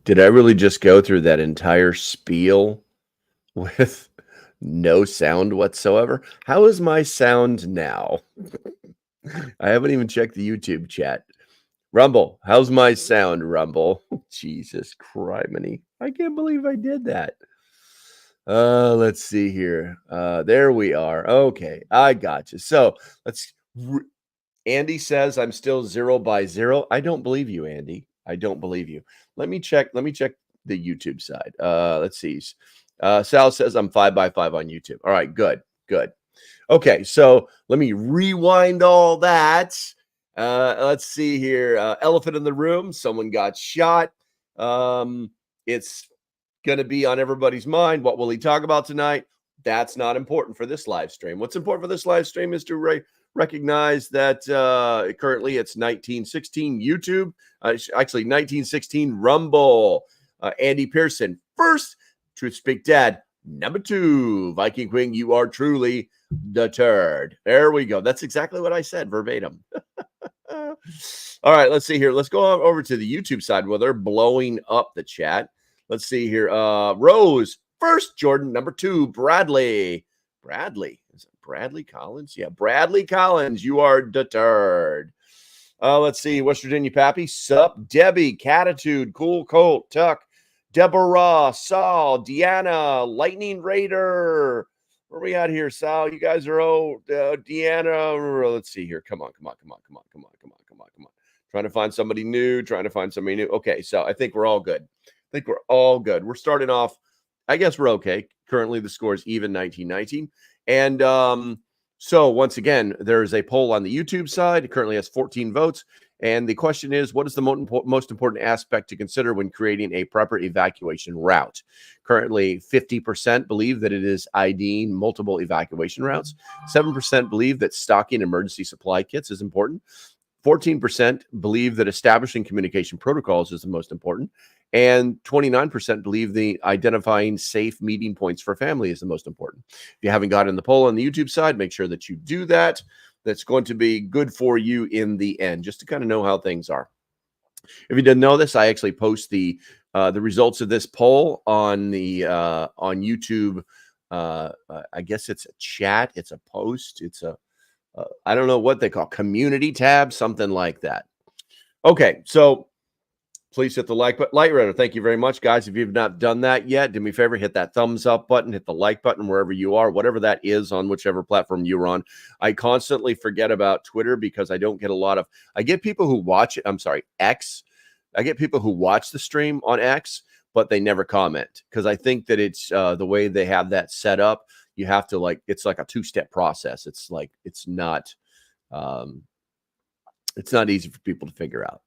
Did I really just go through that entire spiel with no sound whatsoever? How is my sound now? I haven't even checked the YouTube chat. Rumble, how's my sound, Rumble? Jesus criminy. I can't believe I did that. Let's see here. There we are. Okay, I got you. So Andy says I'm still 0/0. I don't believe you, Andy. I don't believe you. Let me check the YouTube side. Let's see. Sal says I'm 5/5 on YouTube. All right, good. Okay, so let me rewind all that. Let's see here. Elephant in the room. Someone got shot. It's going to be on everybody's mind. What will he talk about tonight? That's not important for this live stream. What's important for this live stream is to recognize that currently it's 1916 YouTube, actually 1916 Rumble. Andy Pearson, first, Truth Speak Dad, number 2, Viking Queen, you are truly deterred. There we go. That's exactly what I said, verbatim. All right, let's see here. Let's go over to the YouTube side where they're blowing up the chat. Let's see here. Rose, first, Jordan, number 2, Bradley. Is it Bradley Collins? Yeah, Bradley Collins, you are deterred. Let's see. West Virginia Pappy, sup. Debbie, Catitude, Cool Colt, Tuck, Deborah, Saul, Deanna, Lightning Raider. Where are we at here, Sal? You guys are Deanna. Let's see here. Come on. Trying to find somebody new. Okay, so I think we're all good. We're starting off. I guess we're okay. Currently, the score is even 19-19. And so once again, there is a poll on the YouTube side. It currently has 14 votes. And the question is, what is the most important aspect to consider when creating a proper evacuation route? Currently, 50% believe that it is IDing multiple evacuation routes. 7% believe that stocking emergency supply kits is important. 14% believe that establishing communication protocols is the most important. And 29% believe the identifying safe meeting points for family is the most important. If you haven't gotten the poll on the YouTube side, make sure that you do that. That's going to be good for you in the end, just to kind of know how things are. If you didn't know this, I actually post the results of this poll on the on YouTube. I guess it's a chat, it's a post, it's a I don't know what they call community tab, something like that. Okay, so please hit the like button. Light Runner, thank you very much, guys. If you've not done that yet, do me a favor, hit that thumbs up button, hit the like button wherever you are, whatever that is on whichever platform you're on. I constantly forget about Twitter because I don't get a lot of, I get people who watch it, X. I get people who watch the stream on X, but they never comment because I think that it's the way they have that set up. You have to it's like a 2-step process. It's like, it's not easy for people to figure out.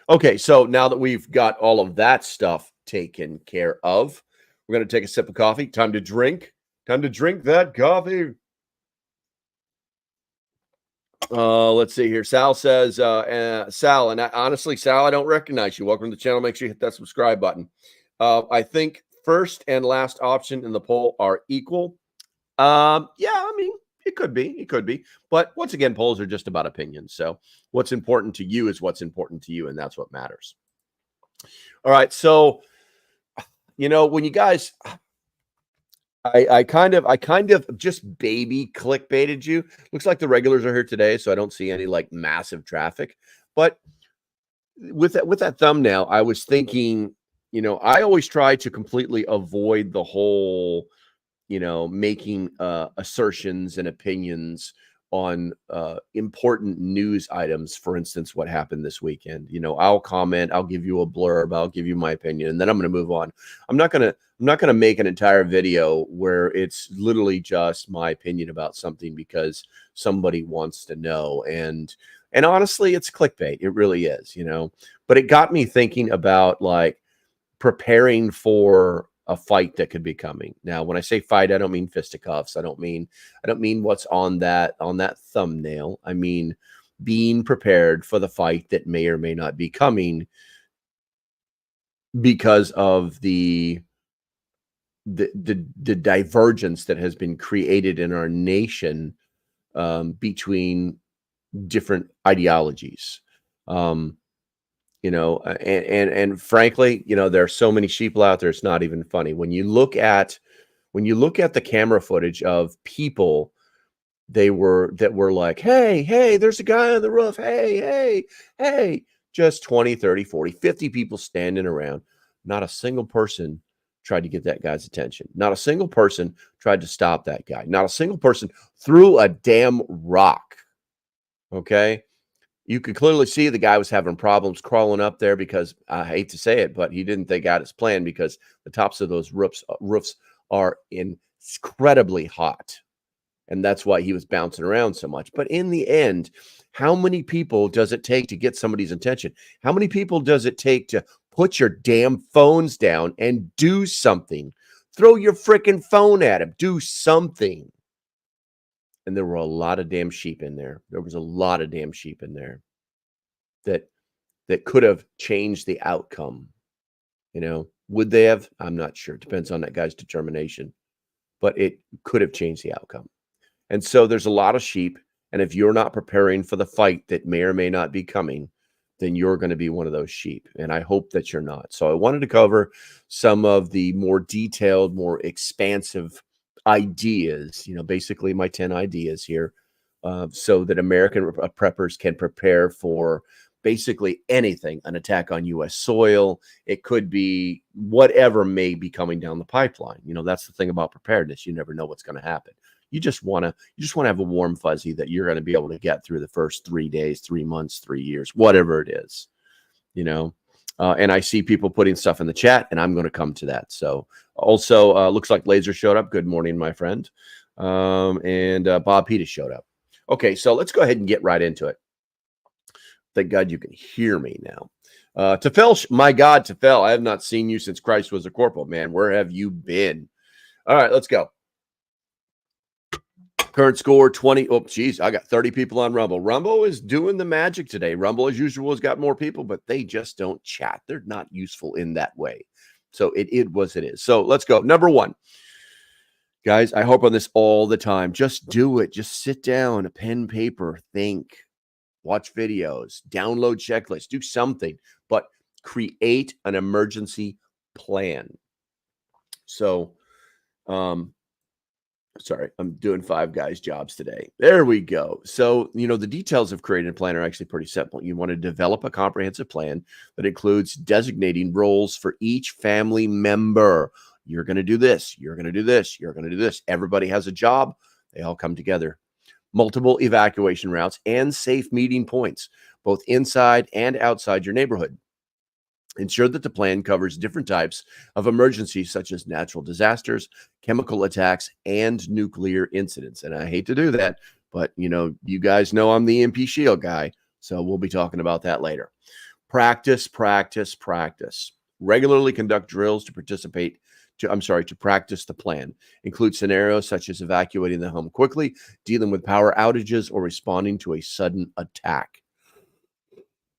Okay, so now that we've got all of that stuff taken care of, we're going to take a sip of coffee. Time to drink that coffee. Let's see here. Sal says, Sal, and honestly, Sal, I don't recognize you. Welcome to the channel. Make sure you hit that subscribe button. I think first and last option in the poll are equal. Yeah, I mean, it could be. But once again, polls are just about opinions. So what's important to you is what's important to you, and that's what matters. All right. So, when you guys, I kind of just baby clickbaited you. Looks like the regulars are here today, so I don't see any massive traffic. But with that thumbnail, I was thinking, I always try to completely avoid the whole making assertions and opinions on important news items. For instance, what happened this weekend. I'll comment, I'll give you a blurb, I'll give you my opinion, and then I'm going to move on. I'm not going to make an entire video where it's literally just my opinion about something because somebody wants to know. And honestly, it's clickbait. It really is, But it got me thinking about preparing for a fight that could be coming. Now, when I say fight, I don't mean fisticuffs. I don't mean what's on that thumbnail. I mean being prepared for the fight that may or may not be coming because of the divergence that has been created in our nation between different ideologies. And frankly, there are so many sheeple out there. It's not even funny when you look at the camera footage of people that were like, hey, there's a guy on the roof. Hey, just 20, 30, 40, 50 people standing around. Not a single person tried to get that guy's attention. Not a single person tried to stop that guy. Not a single person threw a damn rock. Okay. You could clearly see the guy was having problems crawling up there because I hate to say it, but he didn't think out his plan because the tops of those roofs are incredibly hot. And that's why he was bouncing around so much. But in the end, how many people does it take to get somebody's attention? How many people does it take to put your damn phones down and do something? Throw your freaking phone at him. Do something. And there were a lot of damn sheep in there. There was a lot of damn sheep in there that could have changed the outcome. Would they have? I'm not sure. It depends on that guy's determination. But it could have changed the outcome. And so there's a lot of sheep. And if you're not preparing for the fight that may or may not be coming, then you're going to be one of those sheep. And I hope that you're not. So I wanted to cover some of the more detailed, more expansive ideas, basically my 10 ideas here, so that American preppers can prepare for basically anything, an attack on U.S. soil. It could be whatever may be coming down the pipeline. That's the thing about preparedness. You never know what's going to happen. You just want to have a warm fuzzy that you're going to be able to get through the first 3 days, 3 months, 3 years, whatever it is, and I see people putting stuff in the chat, and I'm going to come to that. So also looks like Laser showed up. Good morning, my friend. And Bob Peters showed up. Okay, so let's go ahead and get right into it. Thank God you can hear me now. Tefel, my God, Tefel, I have not seen you since Christ was a corporal. Man, where have you been? All right, let's go. Current score 20. Oh, geez, I got 30 people on Rumble. Rumble is doing the magic today. Rumble, as usual, has got more people, but they just don't chat. They're not useful in that way. So it was it is. So let's go. Number one. Guys, I hope on this all the time. Just do it. Just sit down, a pen, paper, think, watch videos, download checklists, do something, but create an emergency plan. So, sorry, I'm doing Five Guys jobs today. There we go. So, the details of creating a plan are actually pretty simple. You want to develop a comprehensive plan that includes designating roles for each family member. You're going to do this. You're going to do this. You're going to do this. Everybody has a job. They all come together. Multiple evacuation routes and safe meeting points, both inside and outside your neighborhood. Ensure that the plan covers different types of emergencies, such as natural disasters, chemical attacks, and nuclear incidents. And I hate to do that, but you guys know I'm the EMP shield guy, so we'll be talking about that later. Practice, practice, practice. Regularly conduct drills to practice the plan. Include scenarios such as evacuating the home quickly, dealing with power outages, or responding to a sudden attack.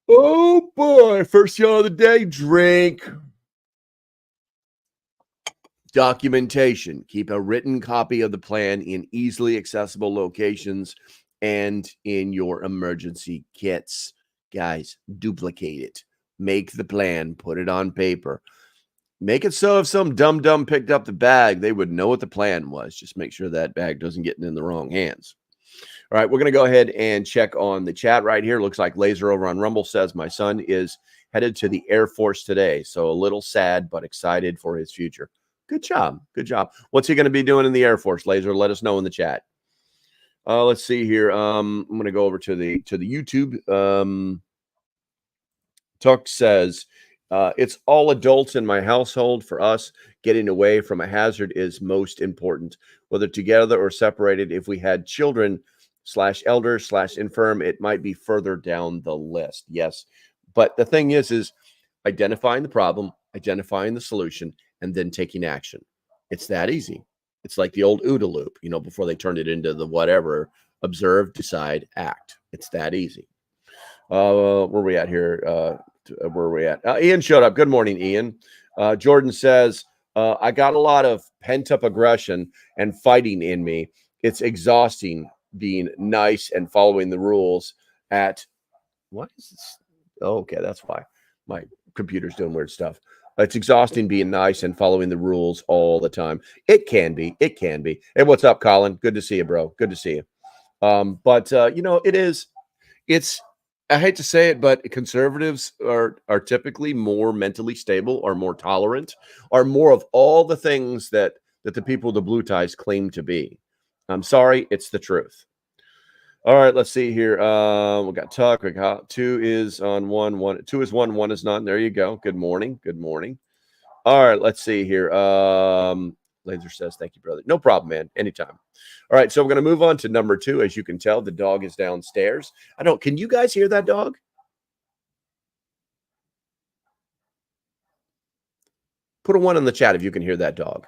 Oh boy, first yawn of the day, drink. Documentation. Keep a written copy of the plan in easily accessible locations and in your emergency kits. Guys, duplicate it. Make the plan, put it on paper. Make it so if some dum-dum picked up the bag, they would know what the plan was. Just make sure that bag doesn't get in the wrong hands. All right, we're going to go ahead and check on the chat right here. Looks like Laser over on Rumble says, my son is headed to the Air Force today. So a little sad, but excited for his future. Good job. Good job. What's he going to be doing in the Air Force, Laser? Let us know in the chat. Let's see here. I'm going to go over to the YouTube. Tuck says, it's all adults in my household. For us, getting away from a hazard is most important, whether together or separated. If we had children /elders /infirm, it might be further down the list. Yes. But the thing is identifying the problem, identifying the solution, and then taking action. It's that easy. It's like the old OODA loop, before they turned it into the whatever, observe, decide, act. It's that easy. Where are we at here? Where are we at? Ian showed up. Good morning, Ian. Jordan says, I got a lot of pent-up aggression and fighting in me. It's exhausting being nice and following the rules at what is this? Oh, okay, that's why. My computer's doing weird stuff. It's exhausting being nice and following the rules all the time. It can be. It can be. Hey, what's up, Colin? Good to see you, bro. Good to see you. But it is. It's. I hate to say it, but conservatives are typically more mentally stable, are more tolerant, are more of all the things that the people with the blue ties claim to be. I'm sorry, it's the truth. All right, let's see here. We got Tuck. We got two is on one. Two is one. One is not. There you go. Good morning. Good morning. All right, let's see here. Laser says, thank you, brother. No problem, man. Anytime. All right, so we're going to move on to number 2. As you can tell, the dog is downstairs. Can you guys hear that dog? Put a 1 in the chat if you can hear that dog.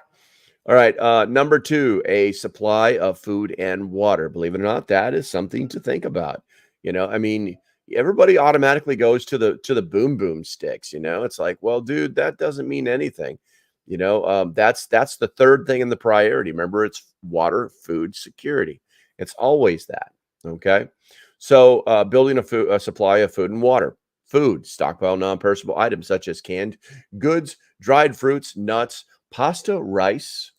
All right, number 2, a supply of food and water. Believe it or not, that is something to think about. Everybody automatically goes to the boom boom sticks. It's like, well, dude, that doesn't mean anything. That's the third thing in the priority. Remember, it's water, food, security. It's always that. Okay, so building a supply of food and water. Food, stockpile non-perishable items such as canned goods, dried fruits, nuts, pasta, rice,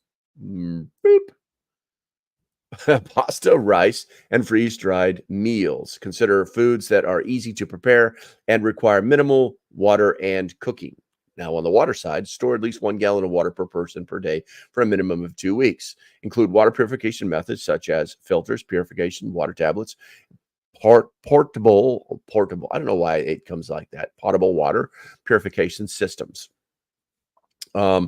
pasta, rice, and freeze-dried meals. Consider foods that are easy to prepare and require minimal water and cooking. Now, on the water side, store at least 1 gallon of water per person per day for a minimum of 2 weeks. Include water purification methods such as filters, purification, water tablets, portable. I don't know why it comes like that. Potable water purification systems. I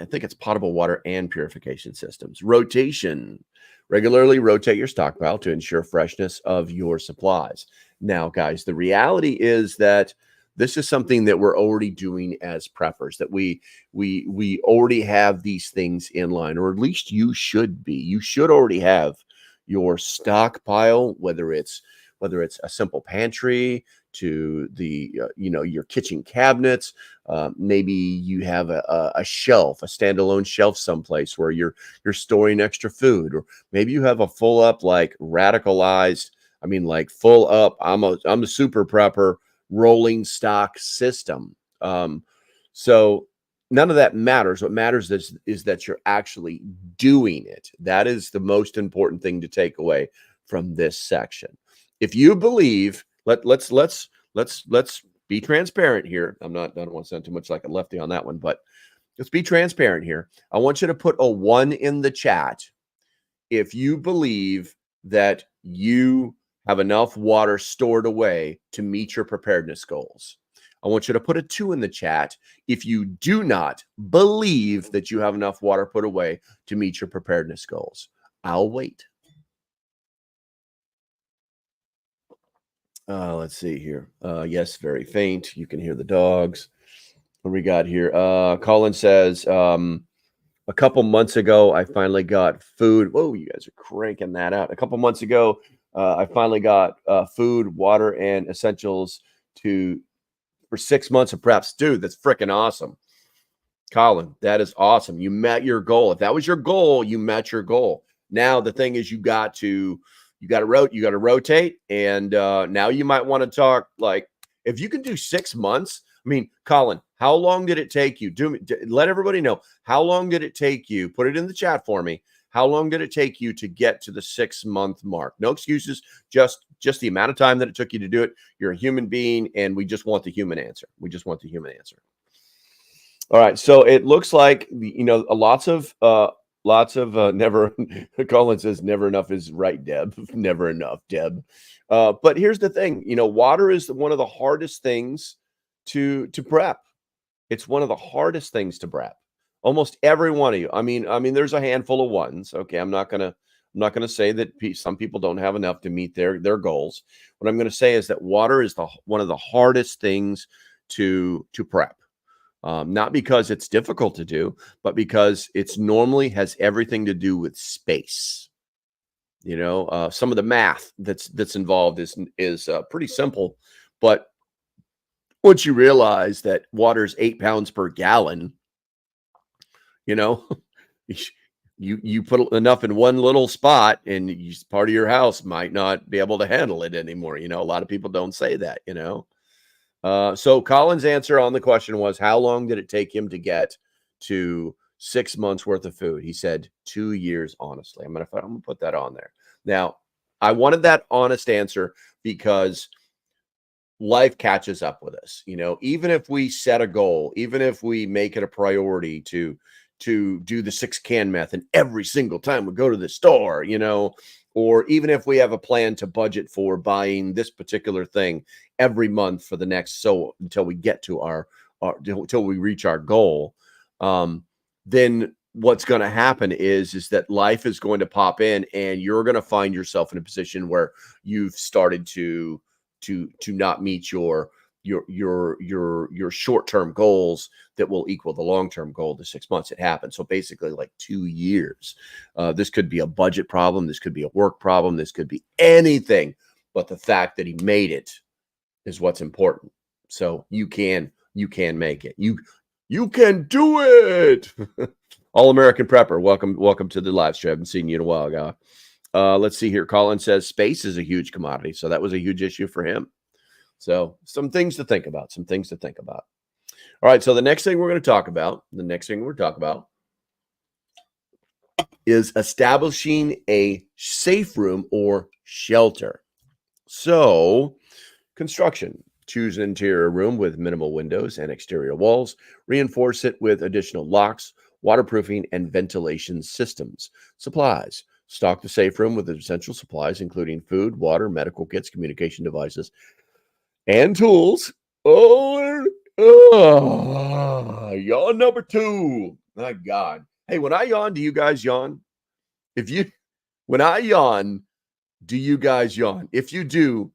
think it's potable water and purification systems. Rotation. Regularly rotate your stockpile to ensure freshness of your supplies. Now, guys, the reality is that this is something that we're already doing as preppers, that we already have these things in line, or at least you should be. You should already have your stockpile, whether it's a simple pantry to the your kitchen cabinets. Maybe you have a shelf, a standalone shelf someplace where you're storing extra food, or maybe you have a full up, like radicalized. Like full up. I'm a super prepper rolling stock system. So none of that matters. What matters is that you're actually doing it. That is the most important thing to take away from this section. If you believe, let's be transparent here. I don't want to sound too much like a lefty on that one, but let's be transparent here. I want you to put a 1 in the chat if you believe that you have enough water stored away to meet your preparedness goals. I want you to put a 2 in the chat if you do not believe that you have enough water put away to meet your preparedness goals. I'll wait. Let's see here. Yes, very faint. You can hear the dogs. What we got here? Colin says, a couple months ago, I finally got food. Whoa, you guys are cranking that out. A couple months ago, I finally got food, water, and essentials for 6 months of preps. Dude, that's freaking awesome. Colin, that is awesome. You met your goal. If that was your goal, you met your goal. Now the thing is, you got to rotate, and now you might want to talk, like, if you can do 6 months. Colin, how long did it take you? Let everybody know, how long did it take you? Put it in the chat for me. How long did it take you to get to the 6-month mark? No excuses, just the amount of time that it took you to do it. You're a human being, and we just want the human answer. All right, so it looks like lots of never. Colin says never enough is right, Deb. Never enough, Deb. But here's the thing, water is one of the hardest things to prep. It's one of the hardest things to prep. Almost every one of you. There's a handful of ones. Okay, I'm not gonna say that some people don't have enough to meet their goals. What I'm gonna say is that water is one of the hardest things to prep. Not because it's difficult to do, but because it's normally has everything to do with space. Some of the math that's involved is pretty simple, but once you realize that water is 8 pounds per gallon, you put enough in one little spot, and part of your house might not be able to handle it anymore. A lot of people don't say that. So Colin's answer on the question was, how long did it take him to get to 6 months worth of food? He said 2 years, honestly. I'm gonna put that on there. Now, I wanted that honest answer because life catches up with us. Even if we set a goal, even if we make it a priority to do the 6-can method every single time we go to the store, or even if we have a plan to budget for buying this particular thing every month for the next until we get to our until we reach our goal, then what's going to happen is that life is going to pop in, and you're going to find yourself in a position where you've started to not meet your short-term goals that will equal the long-term goal to 6 months. It happens. So basically like 2 years. This could be a budget problem. This could be a work problem. This could be anything. But the fact that he made it is what's important. So you can make it. You can do it. All-American Prepper, welcome to the live stream. I haven't seen you in a while, guy. Let's see here. Colin says space is a huge commodity. So that was a huge issue for him. So some things to think about. All right. So the next thing we're going to talk about, is establishing a safe room or shelter. So construction. Choose an interior room with minimal windows and exterior walls. Reinforce it with additional locks, waterproofing, and ventilation systems. Supplies. Stock the safe room with essential supplies, including food, water, medical kits, communication devices, and tools. Yawn number 2. My God. Hey, when I yawn, do you guys yawn? When I yawn, do you guys yawn? If you do,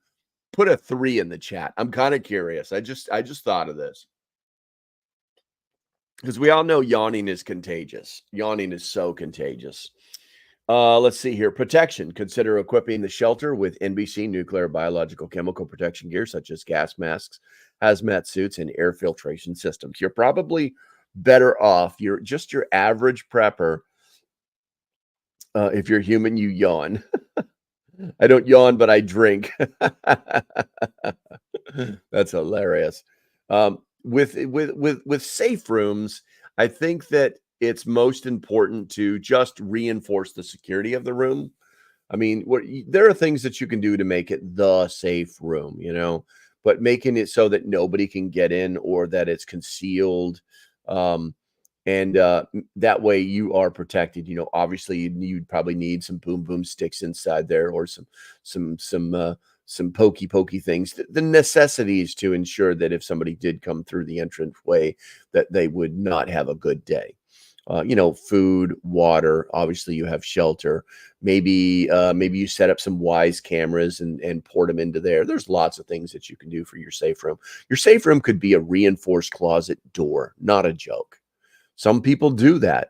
put a 3 in the chat. I'm kind of curious. I just thought of this. Because we all know yawning is contagious. Yawning is so contagious. Let's see here. Protection. Consider equipping the shelter with NBC, nuclear, biological, chemical protection gear, such as gas masks, hazmat suits, and air filtration systems. You're probably better off. You're just your average prepper. If you're human, you yawn. I don't yawn, but I drink. That's hilarious. With safe rooms, I think that it's most important to just reinforce the security of the room. I mean, there are things that you can do to make it the safe room, but making it so that nobody can get in or that it's concealed. And that way you are protected. Obviously you'd probably need some boom sticks inside there, or some pokey things, the necessities to ensure that if somebody did come through the entrance way, that they would not have a good day. Food, water, obviously you have shelter. Maybe you set up some Wise cameras and port them into there. There's lots of things that you can do for your safe room. Your safe room could be a reinforced closet door, not a joke. Some people do that.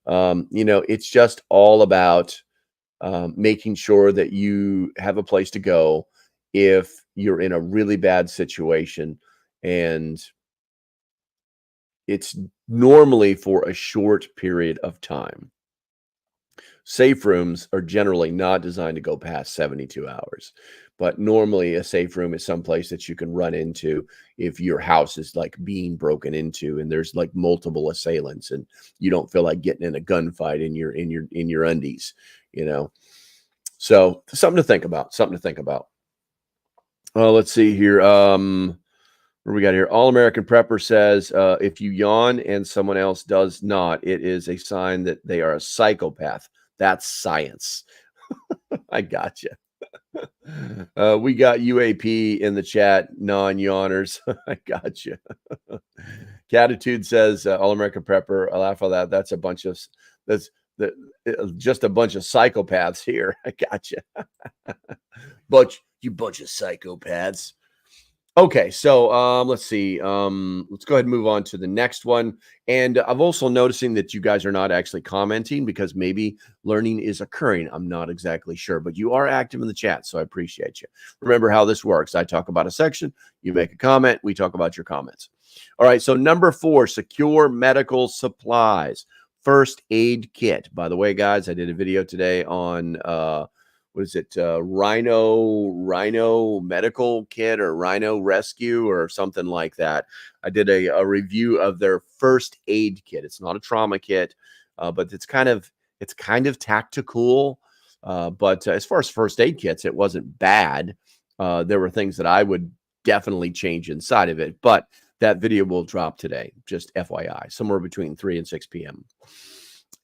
It's just all about making sure that you have a place to go if you're in a really bad situation, and it's normally for a short period of time. Safe rooms are generally not designed to go past 72 hours, but normally a safe room is someplace that you can run into if your house is like being broken into and there's like multiple assailants and you don't feel like getting in a gunfight in your undies, So something to think about. Let's see here. What we got here? All-American Prepper says, if you yawn and someone else does not, it is a sign that they are a psychopath. That's science. I got you. We got UAP in the chat, non-yawners. I got you. Catitude says, All-American Prepper, I laugh at that. That's just a bunch of psychopaths here. I got you. You bunch of psychopaths. Okay, so let's see. Let's go ahead and move on to the next one. And I'm also noticing that you guys are not actually commenting because maybe learning is occurring. I'm not exactly sure, but you are active in the chat, so I appreciate you. Remember how this works. I talk about a section, you make a comment, we talk about your comments. All right, so number 4, secure medical supplies. First aid kit. By the way, guys, I did a video today on what is it? Rhino medical kit or Rhino rescue or something like that. I did a review of their first aid kit. It's not a trauma kit, but it's kind of tactical. But as far as first aid kits, it wasn't bad. There were things that I would definitely change inside of it, but that video will drop today, just FYI, somewhere between 3 and 6 p.m.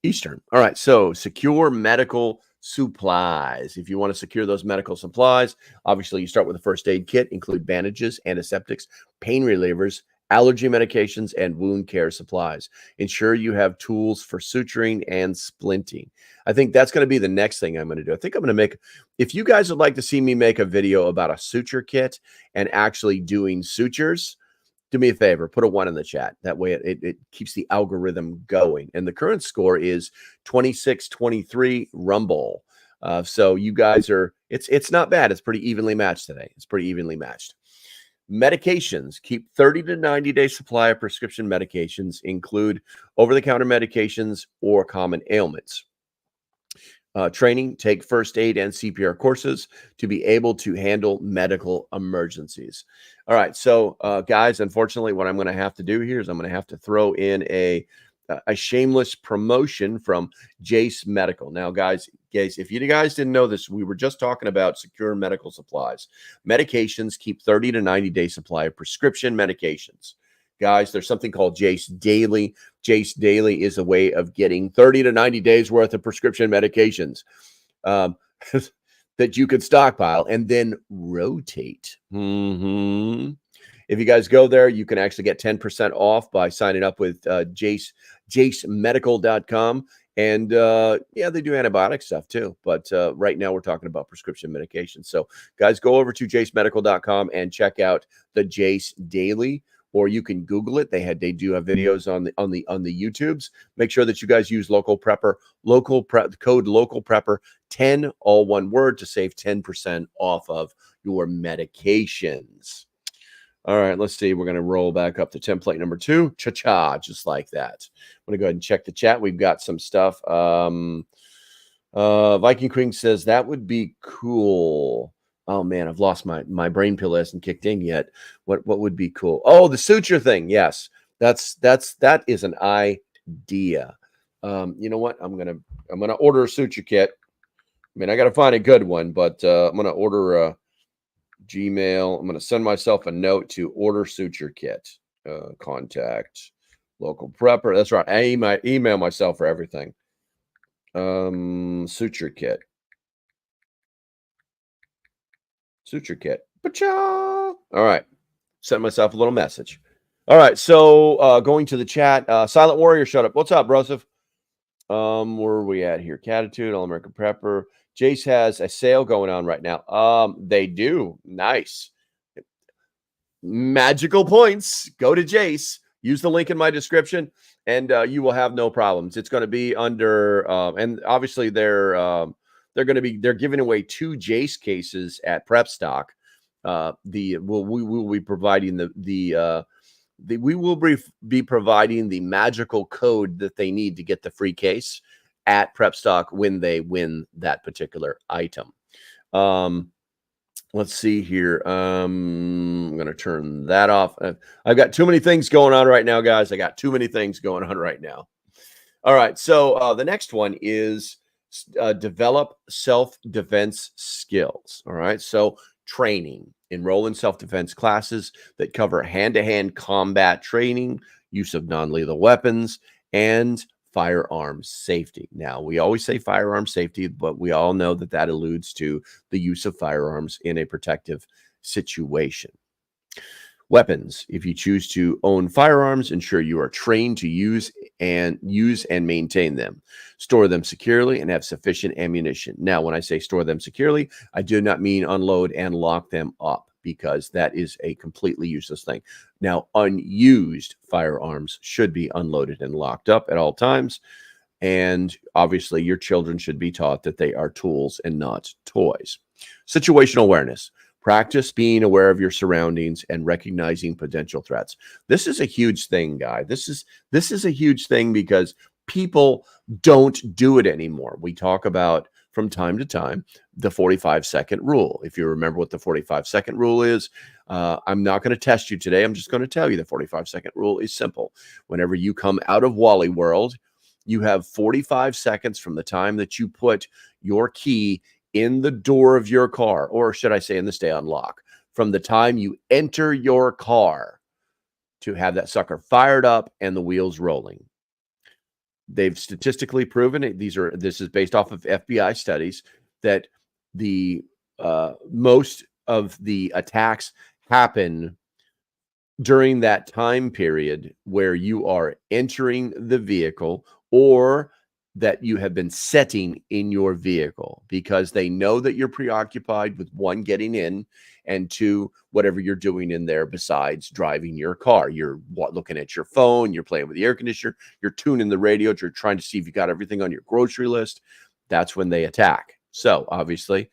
Eastern. All right, so secure medical supplies. If you want to secure those medical supplies, obviously you start with a first aid kit, include bandages, antiseptics, pain relievers, allergy medications, and wound care supplies. Ensure you have tools for suturing and splinting. I think that's going to be the next thing I'm going to do. I think I'm going to make, if you guys would like to see me make a video about a suture kit and actually doing sutures, do me a favor, put a 1 in the chat. That way it keeps the algorithm going. And the current score is 26-23 Rumble. So you guys are, it's not bad. It's pretty evenly matched today. It's pretty evenly matched. Medications. Keep 30 to 90-day supply of prescription medications. Include over-the-counter medications or common ailments. Training, take first aid and CPR courses to be able to handle medical emergencies. All right, so guys, unfortunately, what I'm going to have to do here is I'm going to have to throw in a shameless promotion from Jace Medical. Now, guys, if you guys didn't know this, we were just talking about secure medical supplies. Medications, keep 30 to 90-day supply of prescription medications. Guys, there's something called Jace Daily. Jace Daily is a way of getting 30 to 90 days worth of prescription medications that you could stockpile and then rotate. If you guys go there, you can actually get 10% off by signing up with jacemedical.com. And yeah, they do antibiotic stuff too. But right now we're talking about prescription medications. So guys, go over to jacemedical.com and check out the Jace Daily. Or you can Google it. They do have videos on the YouTubes. Make sure that you guys use LocalPrepper, code LocalPrepper 10, all one word, to save 10% off of your medications. All right, let's see. We're going to roll back up to template number 2. Cha-cha, just like that. I'm going to go ahead and check the chat. We've got some stuff. Viking Queen says that would be cool. Oh man, I've lost my brain pill hasn't kicked in yet. What would be cool? Oh, the suture thing. Yes, that is an idea. You know what? I'm gonna order a suture kit. I mean, I gotta find a good one, but I'm gonna order a Gmail. I'm gonna send myself a note to order suture kit. Contact LocalPrepper. That's right. I email myself for everything. Suture kit. Suture kit. All right. Sent myself a little message. All right. So going to the chat. Silent Warrior shut up. What's up, Broseph? Where are we at here? Catitude, All American Prepper. Jace has a sale going on right now. They do. Nice. Magical points. Go to Jace. Use the link in my description, and you will have no problems. It's going to be under, and obviously they're giving away 2 Jace cases at Prep Stock. We will be providing we will be providing the magical code that they need to get the free case at Prep Stock when they win that particular item. Let's see here. I'm going to turn that off. I've got too many things going on right now, guys. I got too many things going on right now. All right. So the next one is develop self-defense skills. All right. So training. Enroll in self-defense classes that cover hand-to-hand combat training, use of non-lethal weapons, and firearms safety. Now, we always say firearm safety, but we all know that that alludes to the use of firearms in a protective situation. Weapons. If you choose to own firearms, ensure you are trained to use and maintain them. Store them securely and have sufficient ammunition. Now, when I say store them securely, I do not mean unload and lock them up, because that is a completely useless thing. Now, unused firearms should be unloaded and locked up at all times. And obviously, your children should be taught that they are tools and not toys. Situational awareness. Practice being aware of your surroundings and recognizing potential threats. This is a huge thing, guy. This is a huge thing because people don't do it anymore. We talk about from time to time the 45-second rule. If you remember what the 45-second rule is, I'm not going to test you today. I'm just going to tell you the 45-second rule is simple. Whenever you come out of Wally World, you have 45 seconds from the time that you put your key in the door of your car, or should I say in the stay on lock, from the time you enter your car to have that sucker fired up and the wheels rolling. They've statistically proven it. This is based off of FBI studies that the most of the attacks happen during that time period where you are entering the vehicle or that you have been setting in your vehicle, because they know that you're preoccupied with, one, getting in, and two, whatever you're doing in there besides driving your car. You're looking at your phone, you're playing with the air conditioner, you're tuning the radio, you're trying to see if you got everything on your grocery list. That's when they attack. So obviously,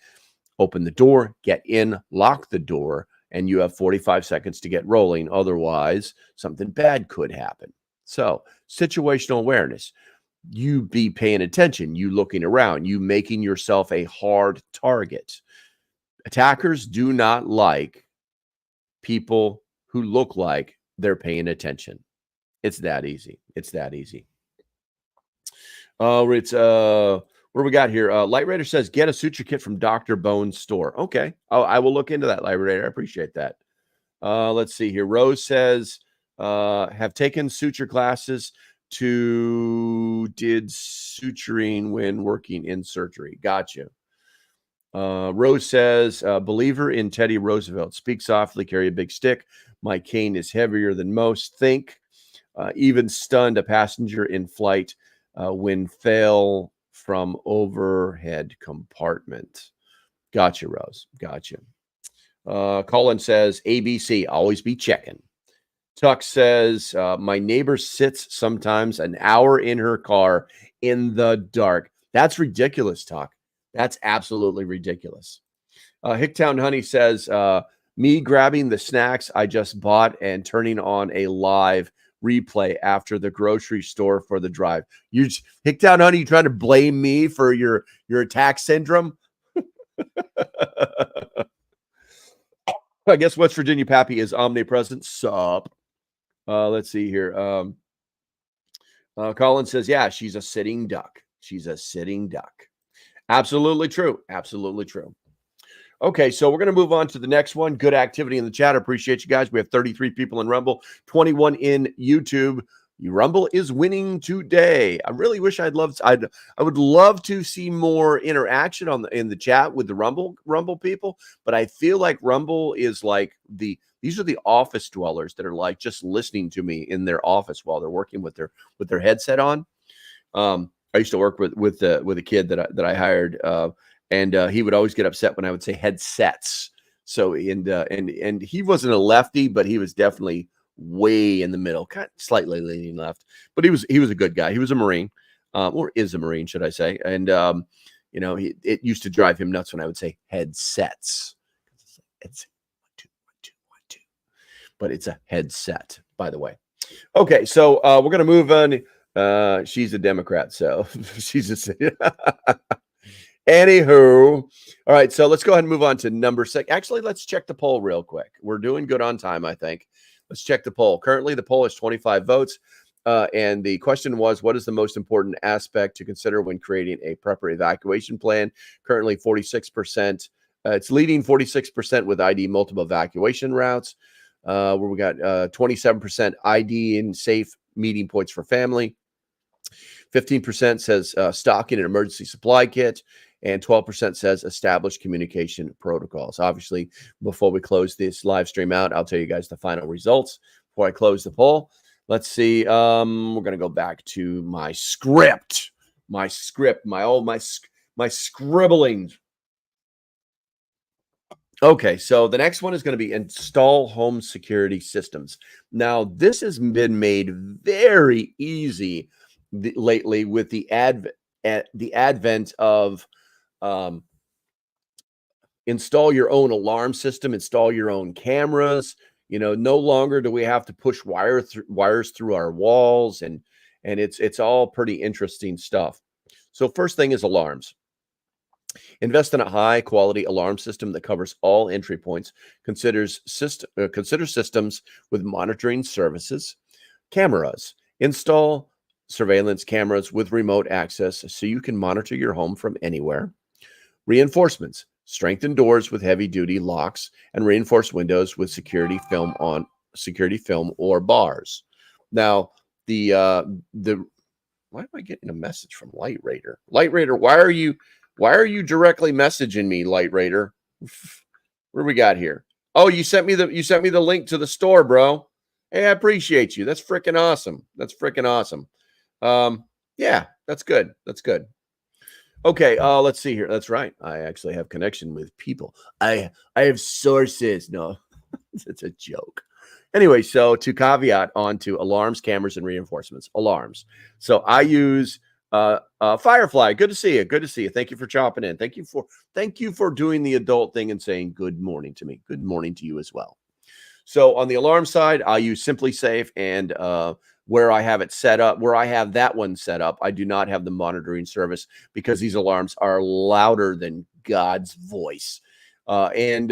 open the door, get in, lock the door, and you have 45 seconds to get rolling. Otherwise, something bad could happen. So situational awareness. You be paying attention, you looking around, you making yourself a hard target. Attackers do not like people who look like they're paying attention. It's that easy. It's that easy. What do we got here? Light Raider says, get a suture kit from Dr. Bone's store. Okay. I will look into that, Light Raider. I appreciate that. Let's see here. Rose says, have taken suture classes did suturing when working in surgery. Gotcha. Rose says, believer in Teddy Roosevelt. Speak softly, carry a big stick. My cane is heavier than most. Think. Even stunned a passenger in flight when fell from overhead compartment. Gotcha, Rose. Gotcha. Colin says, ABC, always be checking. Tuck says, my neighbor sits sometimes an hour in her car in the dark. That's ridiculous, Tuck. That's absolutely ridiculous. Hicktown Honey says, me grabbing the snacks I just bought and turning on a live replay after the grocery store for the drive. Hicktown Honey, you trying to blame me for your attack syndrome? I guess West Virginia Pappy is omnipresent. Sup? Let's see here. Colin says, yeah, she's a sitting duck. She's a sitting duck. Absolutely true. Absolutely true. Okay, so we're going to move on to the next one. Good activity in the chat. I appreciate you guys. We have 33 people in Rumble, 21 in YouTube. Rumble is winning today. I really wish I would love to see more interaction in the chat with the Rumble people, but I feel like Rumble is like these are the office dwellers that are like just listening to me in their office while they're working with their headset on. I used to work with a kid that I hired, and he would always get upset when I would say headsets. So and he wasn't a lefty, but he was definitely way in the middle, kind of slightly leaning left. But he was a good guy. He was a Marine, or is a Marine, should I say? And it used to drive him nuts when I would say headsets. It's 1, 2, 1, 2, 1, 2. But it's a headset, by the way. Okay, so we're gonna move on. She's a Democrat, so she's a anywho. All right, so let's go ahead and move on to number 6. Actually, let's check the poll real quick. We're doing good on time, I think. Let's check the poll. Currently, the poll is 25 votes, and the question was, what is the most important aspect to consider when creating a prepper evacuation plan? Currently, 46%. It's leading 46% with ID multiple evacuation routes, where we got 27% ID and safe meeting points for family. 15% says stocking an emergency supply kit, and 12% says establish communication protocols. Obviously, before we close this live stream out, I'll tell you guys the final results before I close the poll. Let's see. We're going to go back to my script, my scribblings. Okay, so the next one is going to be install home security systems. Now, this has been made very easy lately with the advent of install your own alarm system, install your own cameras. No longer do we have to push wires through our walls, and it's all pretty interesting stuff. So first thing is alarms. Invest in a high-quality alarm system that covers all entry points, consider systems with monitoring services, cameras. Install surveillance cameras with remote access so you can monitor your home from anywhere. Reinforcements. Strengthen doors with heavy-duty locks and reinforce windows with security film or bars. Now, the why am I getting a message from Light Raider? Light Raider, why are you directly messaging me, Light Raider? What do we got here? Oh, you sent me the link to the store, bro. Hey, I appreciate you. That's freaking awesome. That's freaking awesome. Yeah, that's good. That's good. Okay, let's see here. That's right. I actually have connection with people. I have sources. No, it's a joke. Anyway, so to caveat onto alarms, cameras, and reinforcements. Alarms. So I use Firefly. Good to see you. Good to see you. Thank you for chopping in. Thank you for doing the adult thing and saying good morning to me. Good morning to you as well. So on the alarm side, I use Simply Safe, and where I have it set up, where I have that one set up, I do not have the monitoring service because these alarms are louder than God's voice. And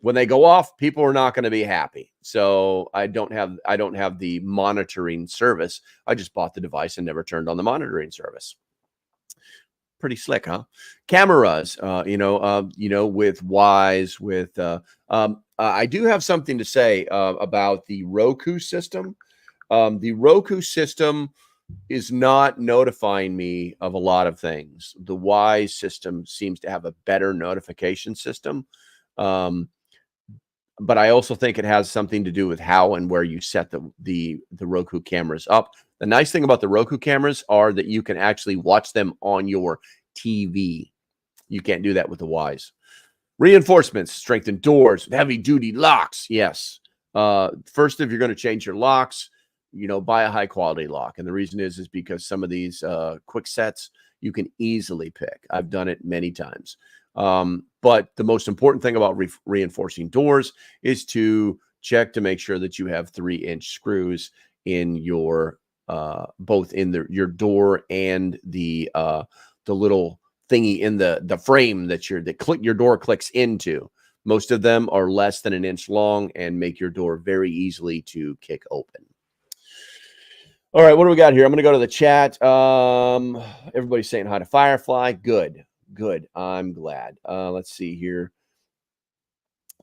when they go off, people are not going to be happy. So I don't have the monitoring service. I just bought the device and never turned on the monitoring service. Pretty slick, huh? Cameras, with Wise, with I do have something to say about the Roku system. The Roku system is not notifying me of a lot of things. The Wise system seems to have a better notification system. But I also think it has something to do with how and where you set the Roku cameras up. The nice thing about the Roku cameras are that you can actually watch them on your TV. You can't do that with the Wise. Reinforcements, strengthen doors with heavy-duty locks. Yes. First, if you're going to change your locks, buy a high-quality lock. And the reason is because some of these quick sets you can easily pick. I've done it many times. But the most important thing about reinforcing doors is to check to make sure that you have 3-inch screws in your both in your door and the little thingy in the frame that your door clicks into. Most of them are less than 1 inch long and make your door very easily to kick open. All right, what do we got here? I'm going to go to the chat. Everybody's saying hi to Firefly. Good. I'm glad. Let's see here.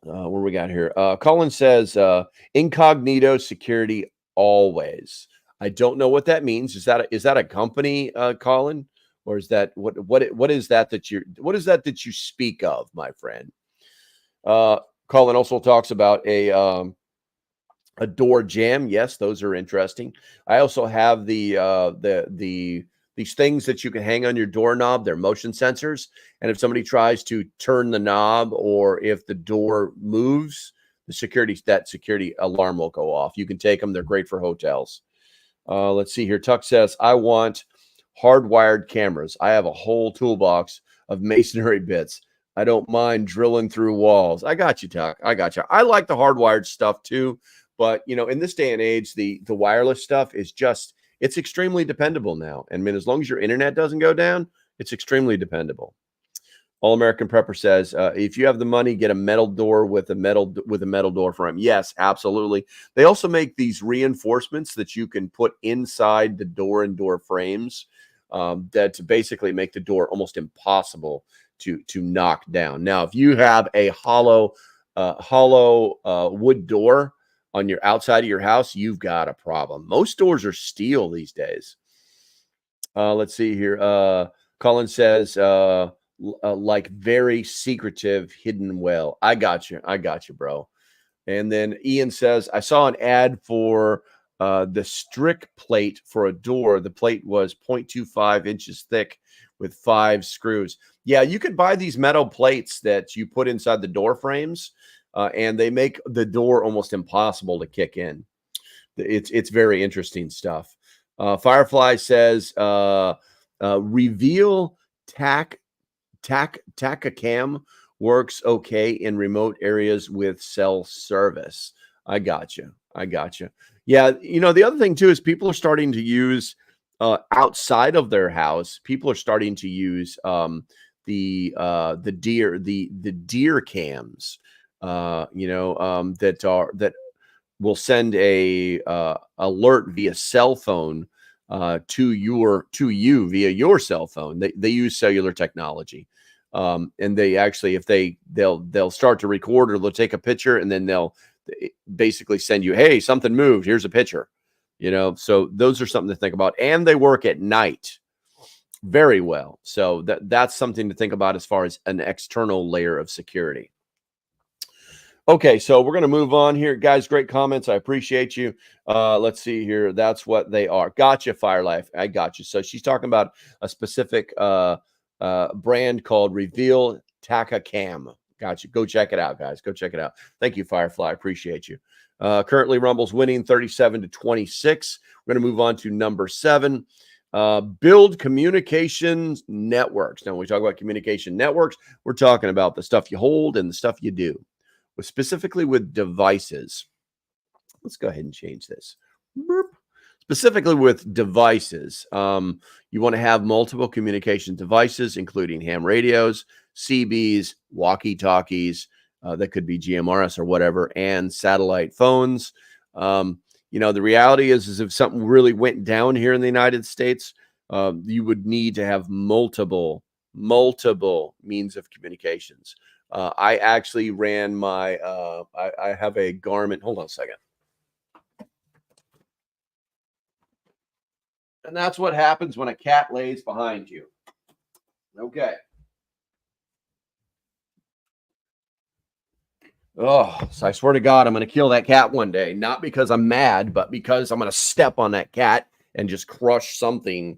What do we got here? Colin says, incognito security always. I don't know what that means. Is that a company, Colin? Or is that what is that that you speak of, my friend? Colin also talks about a door jam. Yes, those are interesting. I also have these things that you can hang on your doorknob. They're motion sensors, and if somebody tries to turn the knob or if the door moves, that security alarm will go off. You can take them. They're great for hotels. Let's see here. Tuck says, I want hardwired cameras. I have a whole toolbox of masonry bits. I don't mind drilling through walls. I got you, Tuck. I got you. I like the hardwired stuff too, but in this day and age, the wireless stuff is it's extremely dependable now. And as long as your internet doesn't go down, it's extremely dependable. All American Prepper says, if you have the money, get a metal door with a metal door frame. Yes, absolutely. They also make these reinforcements that you can put inside the door and door frames that basically make the door almost impossible to knock down. Now, if you have a hollow wood door on your outside of your house, you've got a problem. Most doors are steel these days. Let's see here. Colin says, like very secretive hidden well. I got you, bro. And then Ian says, I saw an ad for the strict plate for a door. The plate was 0.25 inches thick with 5 screws. Yeah, you could buy these metal plates that you put inside the door frames, and they make the door almost impossible to kick in. It's very interesting stuff. Firefly says, reveal Tacacam works okay in remote areas with cell service. I got you. Yeah, the other thing too is people are starting to use outside of their house. People are starting to use the deer cams, that will send a alert via cell phone to you via your cell phone. They use cellular technology, and they actually, if they'll start to record, or they'll take a picture, and then they'll basically send you, hey, something moved, here's a picture. So those are something to think about, and they work at night very well. So that's something to think about as far as an external layer of security. Okay, so we're going to move on here. Guys, great comments. I appreciate you. Let's see here. That's what they are. Gotcha, Firelife. I got you. So she's talking about a specific brand called Reveal Taka Cam. Gotcha. Go check it out, guys. Go check it out. Thank you, Firefly. I appreciate you. Currently, Rumble's winning 37-26. We're going to move on to number 7. Build communications networks. Now, when we talk about communication networks, we're talking about the stuff you hold and the stuff you do. Specifically with devices. Let's go ahead and change this. Boop. Specifically with devices, you want to have multiple communication devices, including ham radios, CBs, walkie-talkies, that could be GMRS or whatever, and satellite phones. The reality is if something really went down here in the United States, you would need to have multiple means of communications. I actually ran my, I have a Garmin. Hold on a second. And that's what happens when a cat lays behind you. Okay. Oh, so I swear to God, I'm going to kill that cat one day. Not because I'm mad, but because I'm going to step on that cat and just crush something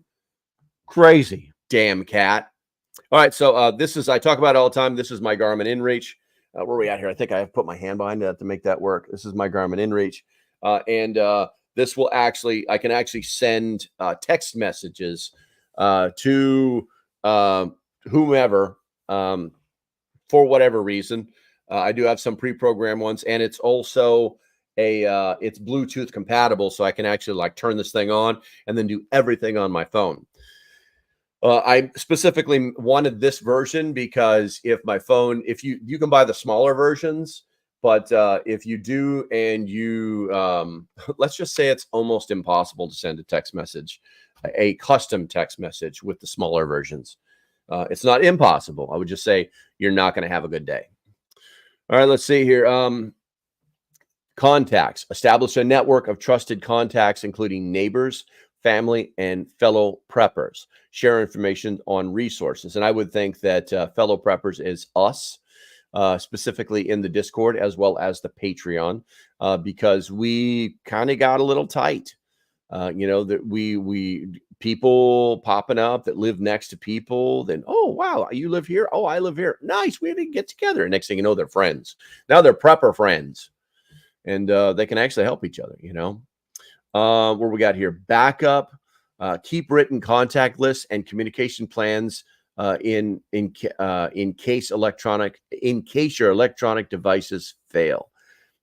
crazy. Damn cat. All right, so I talk about it all the time. This is my Garmin InReach. Where are we at here? I think I have put my hand behind it to make that work. This is my Garmin InReach. And this will I can actually send text messages to whomever for whatever reason. I do have some pre-programmed ones, and it's also it's Bluetooth compatible, so I can actually turn this thing on and then do everything on my phone. I specifically wanted this version because if you can buy the smaller versions, but if you do, and you, let's just say it's almost impossible to send a text message, a custom text message with the smaller versions. It's not impossible. I would just say you're not going to have a good day. All right, let's see here. Contacts. Establish a network of trusted contacts, including neighbors, family, and fellow preppers. Share information on resources. And I would think that fellow preppers is us, specifically in the Discord as well as the Patreon, because we kind of got a little tight. That we people popping up that live next to people. Then, oh wow, you live here. Oh, I live here. Nice. We had to get together. And next thing you know, they're friends. Now they're prepper friends, and they can actually help each other. Where we got here, backup, keep written contact lists and communication plans in case your electronic devices fail.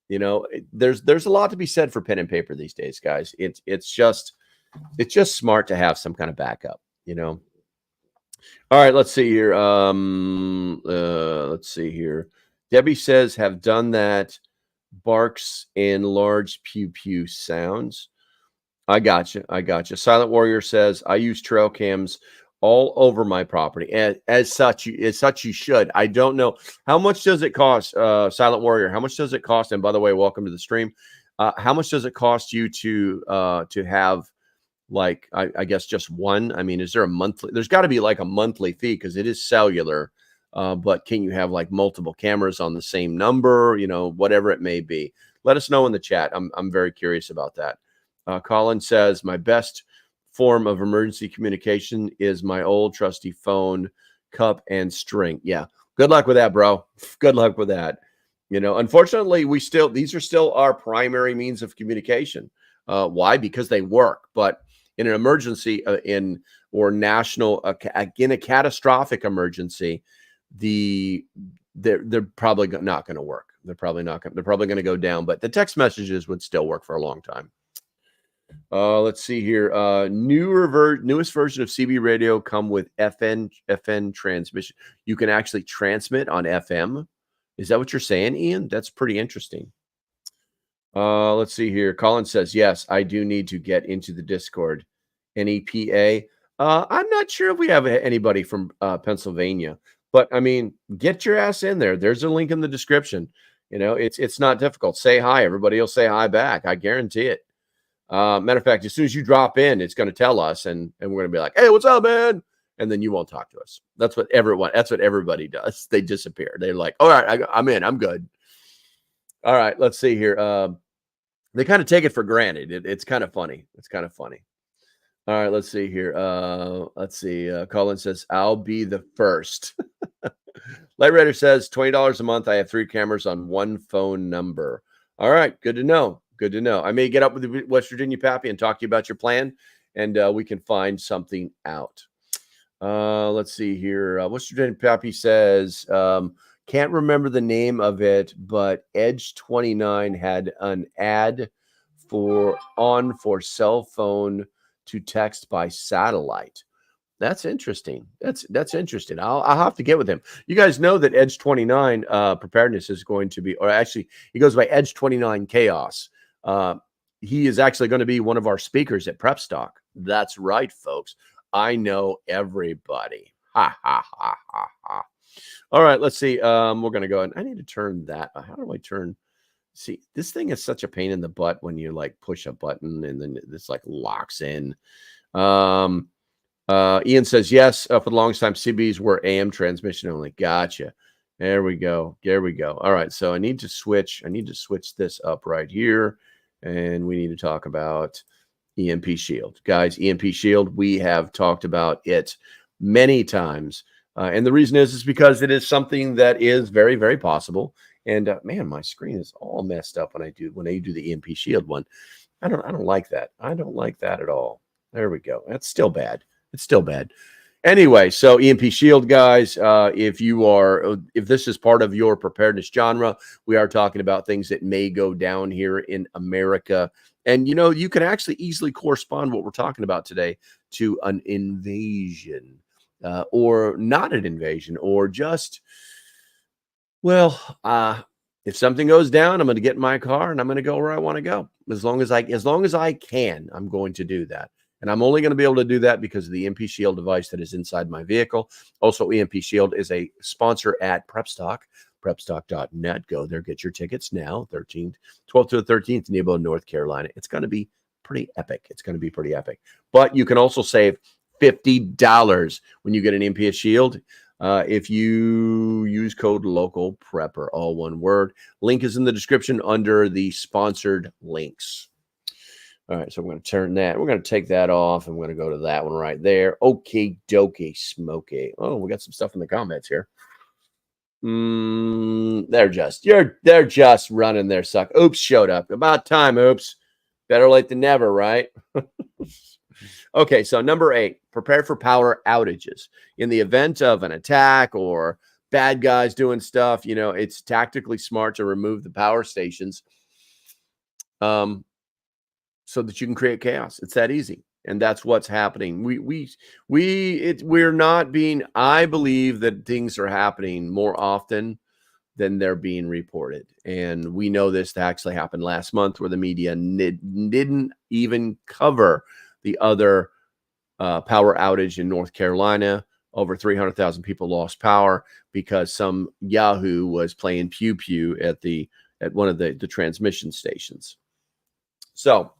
There's a lot to be said for pen and paper these days, guys. It's just smart to have some kind of backup. All right, let's see here. Let's see here. Debbie says, have done that. Barks in large pew pew sounds. I got you. Silent Warrior says, I use trail cams all over my property. And as such you should. I don't know. How much does it cost, Silent Warrior? How much does it cost? And by the way, welcome to the stream. How much does it cost you to have, I guess, just one? I mean, is there a monthly? There's got to be a monthly fee because it is cellular. But can you have multiple cameras on the same number? Whatever it may be. Let us know in the chat. I'm very curious about that. Colin says, my best form of emergency communication is my old trusty phone, cup, and string. Yeah. Good luck with that, bro. Good luck with that. Unfortunately, these are still our primary means of communication. Why? Because they work. But in an emergency, in a catastrophic emergency, they're probably not going to work. They're probably going to go down, but the text messages would still work for a long time. Let's see here. Newest version of CB radio come with FN transmission. You can actually transmit on FM. Is that what you're saying, Ian? That's pretty interesting. Let's see here. Colin says, yes, I do need to get into the Discord. NEPA. I'm not sure if we have anybody from Pennsylvania, but I mean, get your ass in there. There's a link in the description. You know, it's not difficult. Say hi. Everybody will say hi back. I guarantee it. Matter of fact, as soon as you drop in, it's going to tell us, and we're going to be like, hey, what's up, man? And then you won't talk to us. That's what everybody does. They disappear. They're like, all right, I'm in. I'm good. All right, let's see here. They kind of take it for granted. It's kind of funny. It's kind of funny. All right, let's see here. Let's see. Colin says, I'll be the first. Light Raider says, $20 a month. I have 3 cameras on 1 phone number. All right, good to know. Good to know. I may get up with the West Virginia Pappy and talk to you about your plan, and we can find something out. Let's see here. West Virginia Pappy says, can't remember the name of it, but Edge 29 had an ad for cell phone to text by satellite. That's interesting. That's interesting. I'll have to get with him. You guys know that Edge 29 preparedness is going to be, or actually, he goes by Edge 29 Chaos. He is actually going to be one of our speakers at Prep Stock. That's right, folks. I know everybody. Ha ha ha ha ha. All right, let's see. We're going to go and I need to turn that. How do I turn? See, this thing is such a pain in the butt when you like push a button and then this like locks in. Ian says, yes, for the longest time, CBs were AM transmission only. Gotcha. There we go. There we go. All right. So I need to switch this up right here. And we need to talk about EMP Shield. Guys, EMP Shield, we have talked about it many times. And the reason is because it is something that is very, very possible. And man, my screen is all messed up when I do the EMP Shield one. I don't like that. I don't like that at all. There we go. That's still bad. It's still bad. Anyway, so EMP Shield, guys, if this is part of your preparedness genre, we are talking about things that may go down here in America. And, you know, you can actually easily correspond what we're talking about today to an invasion or not an invasion or just, well, if something goes down, I'm going to get in my car and I'm going to go where I want to go. As long as I can, I'm going to do that. And I'm only going to be able to do that because of the EMP Shield device that is inside my vehicle. Also, EMP Shield is a sponsor at Prepstock, prepstock.net. Go there, get your tickets now, 12th to the 13th, Nebo, North Carolina. It's going to be pretty epic. It's going to be pretty epic. But you can also save $50 when you get an EMP Shield if you use code LocalPrepper, all one word. Link is in the description under the sponsored links. All right, so I'm going to turn that. We're going to take that off, and we're going to go to that one right there. Okay, dokey, smoky. Oh, we got some stuff in the comments here. They're just running their suck. Oops, showed up. About time, oops. Better late than never, right? Okay, so number 8, prepare for power outages. In the event of an attack or bad guys doing stuff, you know, it's tactically smart to remove the power stations. So that you can create chaos. It's that easy. And that's what's happening. We're not being, I believe that things are happening more often than they're being reported. And we know this actually happened last month where the media didn't even cover the other power outage in North Carolina. Over 300,000 people lost power because some Yahoo was playing pew pew at one of the transmission stations. So,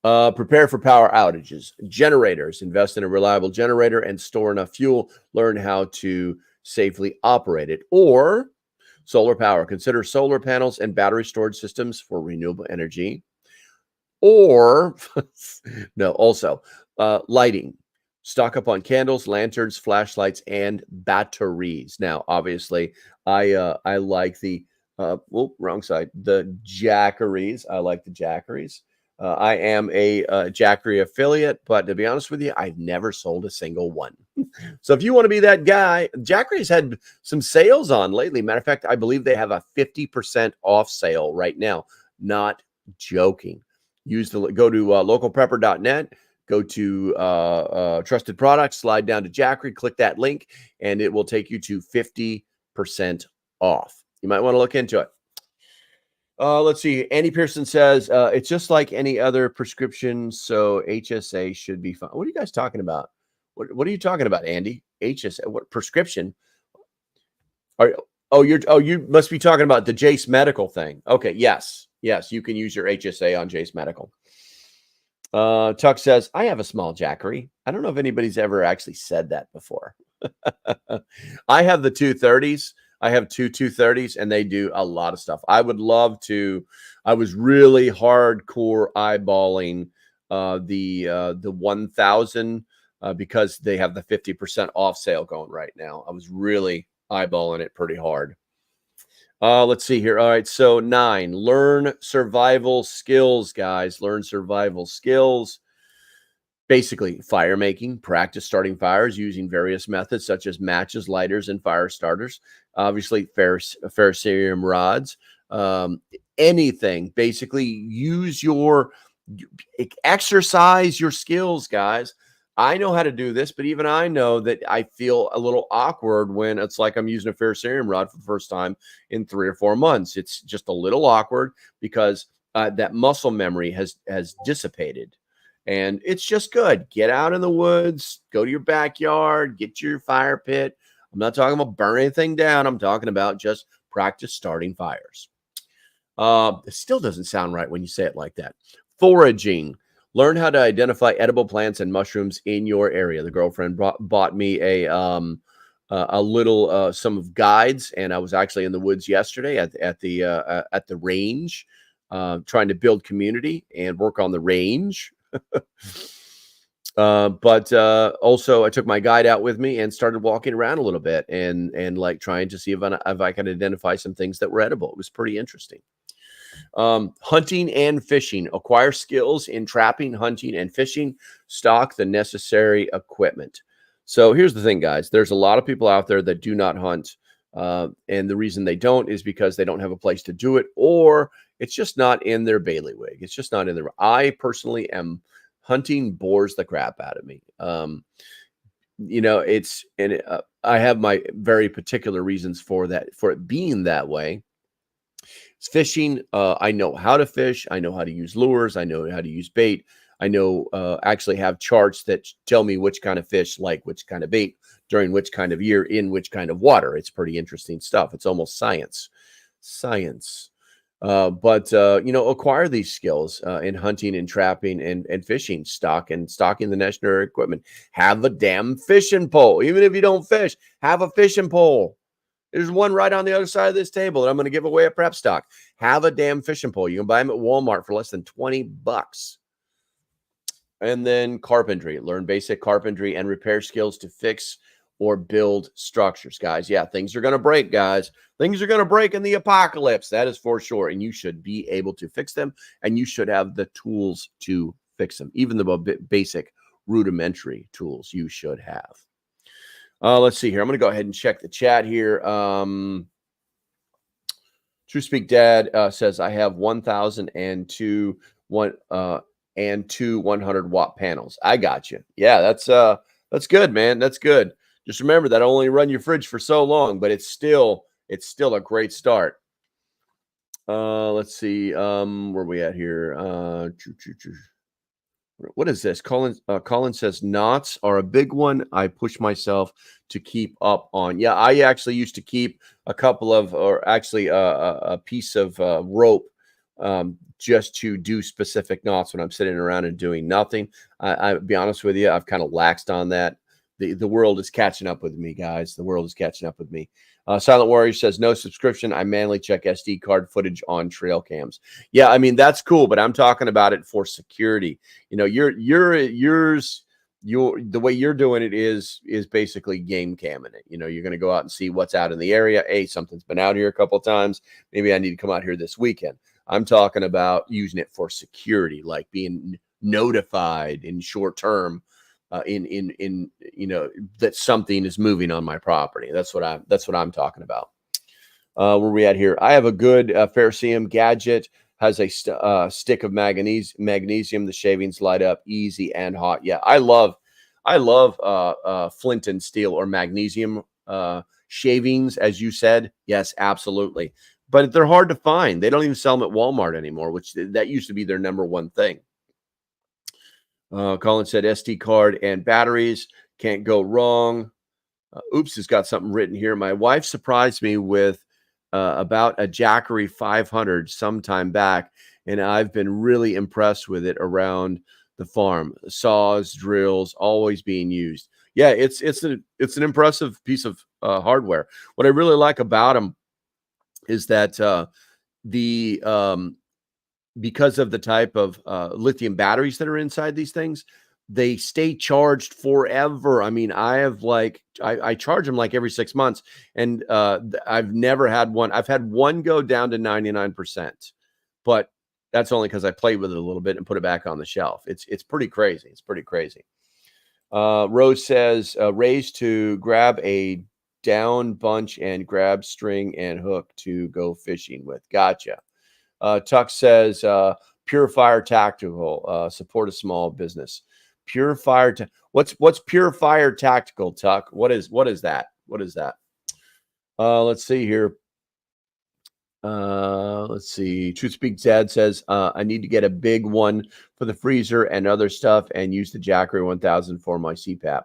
prepare for power outages. Generators. Invest in a reliable generator and store enough fuel. Learn how to safely operate it. Or solar power. Consider solar panels and battery storage systems for renewable energy. Or, no, also lighting. Stock up on candles, lanterns, flashlights, and batteries. Now, obviously, I like the, wrong side, the Jackeries. I like the Jackeries. I am a Jackery affiliate, but to be honest with you, I've never sold a single one. So if you want to be that guy, Jackery's had some sales on lately. Matter of fact, I believe they have a 50% off sale right now. Not joking. Go to localprepper.net, go to trusted products, slide down to Jackery, click that link, and it will take you to 50% off. You might want to look into it. Let's see. Andy Pearson says it's just like any other prescription, so HSA should be fine. What are you guys talking about? What are you talking about, Andy? HSA? What prescription? You must be talking about the Jace Medical thing. Okay, yes, you can use your HSA on Jace Medical. Tuck says, I have a small Jackery. I don't know if anybody's ever actually said that before. I have the 230s. I have two 230s, and they do a lot of stuff. I would love to. I was really hardcore eyeballing the 1000 because they have the 50% off sale going right now. I was really eyeballing it pretty hard. Let's see here. All right, so 9, learn survival skills, guys. Learn survival skills. Basically, fire making, practice starting fires using various methods such as matches, lighters, and fire starters. Obviously, ferrocerium rods. Anything. Basically, exercise your skills, guys. I know how to do this, but even I know that I feel a little awkward when it's like I'm using a ferrocerium rod for the first time in 3 or 4 months. It's just a little awkward because that muscle memory has dissipated. And it's just good. Get out in the woods, go to your backyard, get your fire pit. I'm not talking about burn anything down. I'm talking about just practice starting fires. It still doesn't sound right when you say it like that. Foraging. Learn how to identify edible plants and mushrooms in your area. The girlfriend bought me some of guides, and I was actually in the woods yesterday at the range, trying to build community and work on the range. But also I took my guide out with me and started walking around a little bit and like trying to see if I could identify some things that were edible. It was pretty interesting. Hunting and fishing. Acquire skills in trapping, hunting, and fishing. Stock the necessary equipment. So here's the thing, guys. There's a lot of people out there that do not hunt. And the reason they don't is because they don't have a place to do it, or it's just not in their bailiwick. It's just not in their. I personally am hunting bores the crap out of me. I have my very particular reasons for that, for it being that way. It's fishing. I know how to fish. I know how to use lures. I know how to use bait. I know actually have charts that tell me which kind of fish like which kind of bait during which kind of year in which kind of water. It's pretty interesting stuff. It's almost science. But acquire these skills in hunting and trapping and fishing, stocking the necessary equipment. Have a damn fishing pole. Even if you don't fish, have a fishing pole. There's one right on the other side of this table that I'm going to give away at Prep Stock. Have a damn fishing pole. You can buy them at Walmart for less than $20. And then carpentry. Learn basic carpentry and repair skills to fix or build structures, guys. Yeah, things are going to break, guys. Things are going to break in the apocalypse. That is for sure. And you should be able to fix them, and you should have the tools to fix them. Even the basic rudimentary tools you should have. Let's see here. I'm going to go ahead and check the chat here. True Speak Dad says, I have 1,002 100-watt panels. I got you. Yeah, that's good, man. That's good. Just remember that only run your fridge for so long, but it's still a great start. Let's see. Where are we at here? What is this? Colin says knots are a big one. I push myself to keep up on. Yeah, I actually used to keep a couple of, or actually a piece of rope just to do specific knots when I'm sitting around and doing nothing. I'll be honest with you, I've kind of laxed on that. The world is catching up with me, guys. The world is catching up with me. Silent Warrior says, no subscription. I manually check SD card footage on trail cams. Yeah, I mean, that's cool, but I'm talking about it for security. You know, the way you're doing it is basically game camming it. You know, you're going to go out and see what's out in the area. Hey, something's been out here a couple of times. Maybe I need to come out here this weekend. I'm talking about using it for security, like being notified in short term that something is moving on my property. That's what I'm talking about. Where we at here? I have a good ferrocerium gadget has a stick of magnesium. The shavings light up easy and hot. Yeah, I love flint and steel or magnesium shavings, as you said. Yes, absolutely. But they're hard to find. They don't even sell them at Walmart anymore, which that used to be their number one thing. Colin said SD card and batteries can't go wrong. Oops has got something written here. My wife surprised me with about a Jackery 500 sometime back, and I've been really impressed with it around the farm. Saws, drills, always being used. Yeah, it's an impressive piece of hardware. What I really like about them is that because of the type of lithium batteries that are inside these things, they stay charged forever. I mean, I charge them like every 6 months, and I've never had one. I've had one go down to 99%, but that's only because I played with it a little bit and put it back on the shelf. It's pretty crazy. It's pretty crazy. Rose says, Raise to grab a down bunch and grab string and hook to go fishing with. Gotcha. Tuck says, Purifier Tactical, support a small business. Purifier, what's Purifier Tactical, Tuck? What is that? What is that? Let's see here. Let's see. Truth Speak Dad says, I need to get a big one for the freezer and other stuff and use the Jackery 1000 for my CPAP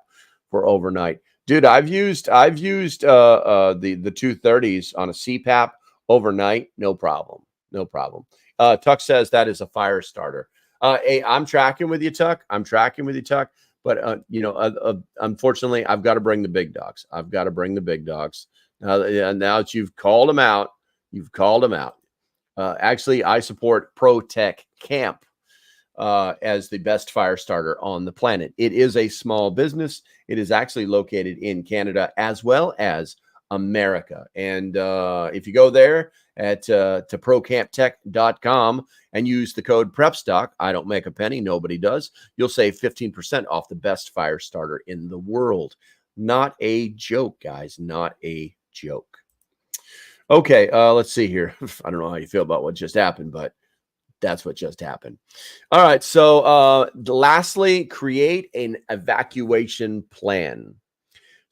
for overnight. Dude, I've used the 230s on a CPAP overnight. No problem. No problem. Tuck says that is a fire starter. Hey, I'm tracking with you, Tuck. I'm tracking with you, Tuck. But unfortunately, I've got to bring the big dogs. I've got to bring the big dogs. Now that you've called them out, actually, I support ProTech Camp as the best fire starter on the planet. It is a small business. It is actually located in Canada as well as America. And if you go there at to procamptech.com and use the code PrepStock, I don't make a penny, nobody does, you'll save 15% off the best fire starter in the world. Not a joke, guys, not a joke. Okay, let's see here. I don't know how you feel about what just happened, but that's what just happened. All right, so lastly, create an evacuation plan.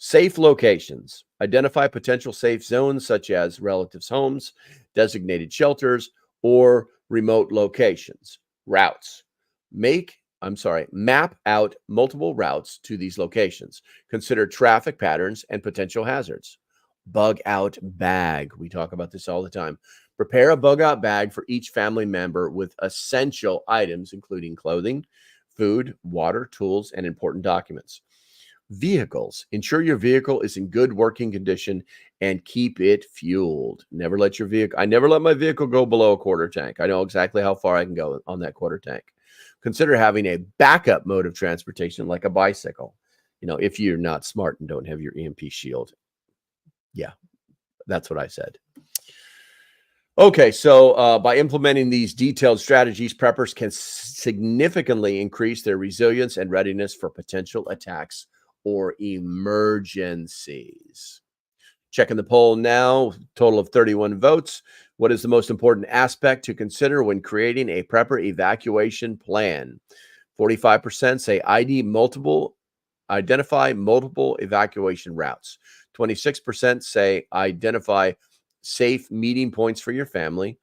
Safe locations. Identify potential safe zones such as relatives' homes, designated shelters, or remote locations. Routes. Map out multiple routes to these locations. Consider traffic patterns and potential hazards. Bug out bag. We talk about this all the time. Prepare a bug out bag for each family member with essential items, including clothing, food, water, tools, and important documents. Vehicles. Ensure your vehicle is in good working condition and keep it fueled. I never let my vehicle go below a quarter tank. I know exactly how far I can go on that quarter tank. Consider having a backup mode of transportation like a bicycle. If you're not smart and don't have your EMP shield. Yeah, that's what I said. Okay, so by implementing these detailed strategies, preppers can significantly increase their resilience and readiness for potential attacks or emergencies. Checking the poll now, total of 31 votes. What is the most important aspect to consider when creating a prepper evacuation plan? 45% say identify multiple evacuation routes. 26% say identify safe meeting points for your family.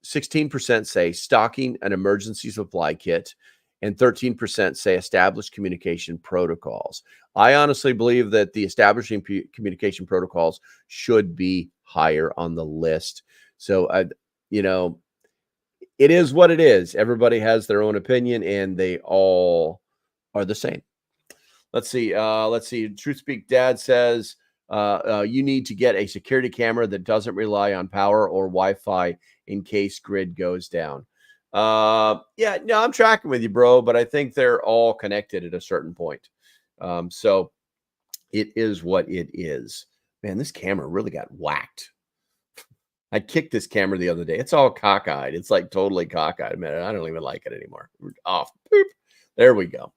16% say stocking an emergency supply kit. And 13% say establish communication protocols. I honestly believe that the establishing communication protocols should be higher on the list. So, it is what it is. Everybody has their own opinion, and they all are the same. Let's see. Truth Speak Dad says you need to get a security camera that doesn't rely on power or Wi-Fi in case grid goes down. I'm tracking with you, bro, but I think they're all connected at a certain point. So it is what it is. Man, this camera really got whacked. I kicked this camera the other day. It's all cockeyed. It's like totally cockeyed, man. I don't even like it anymore. We're off. Boop. There we go.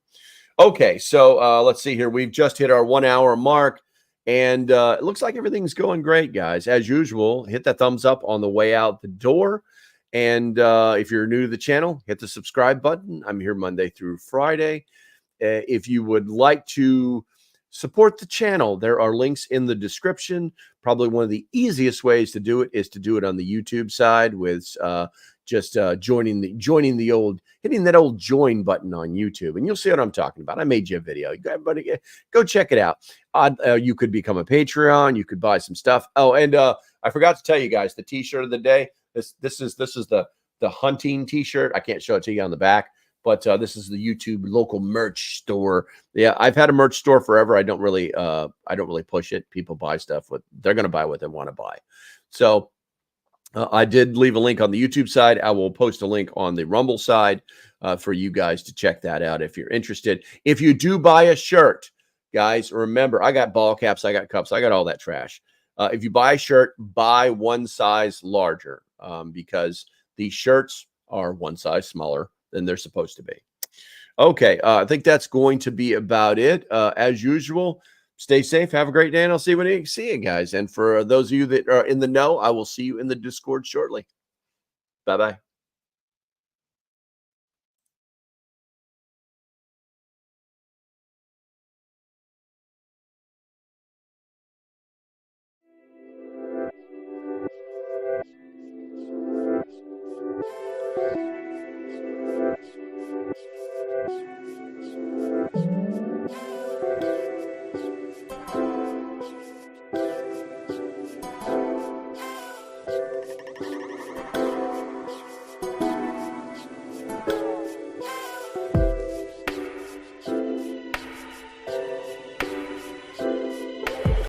Okay, so let's see here. We've just hit our 1 hour mark, and it looks like everything's going great, guys. As usual, hit that thumbs up on the way out the door. And if you're new to the channel, hit the subscribe button. I'm here Monday through Friday. If you would like to support the channel, there are links in the description. Probably one of the easiest ways to do it is to do it on the YouTube side with just hitting that old join button on YouTube, and you'll see what I'm talking about. I made you a video. Everybody, go check it out. You could become a Patreon. You could buy some stuff. Oh, and I forgot to tell you guys the T-shirt of the day. This is the hunting T-shirt. I can't show it to you on the back, but this is the YouTube local merch store. Yeah, I've had a merch store forever. I don't really push it. People buy stuff. They're going to buy what they want to buy. So I did leave a link on the YouTube side. I will post a link on the Rumble side for you guys to check that out if you're interested. If you do buy a shirt, guys, remember, I got ball caps, I got cups, I got all that trash. If you buy a shirt, buy one size larger because these shirts are one size smaller than they're supposed to be. Okay, I think that's going to be about it. As usual, stay safe. Have a great day, and I'll see you when I see you guys. And for those of you that are in the know, I will see you in the Discord shortly. Bye-bye.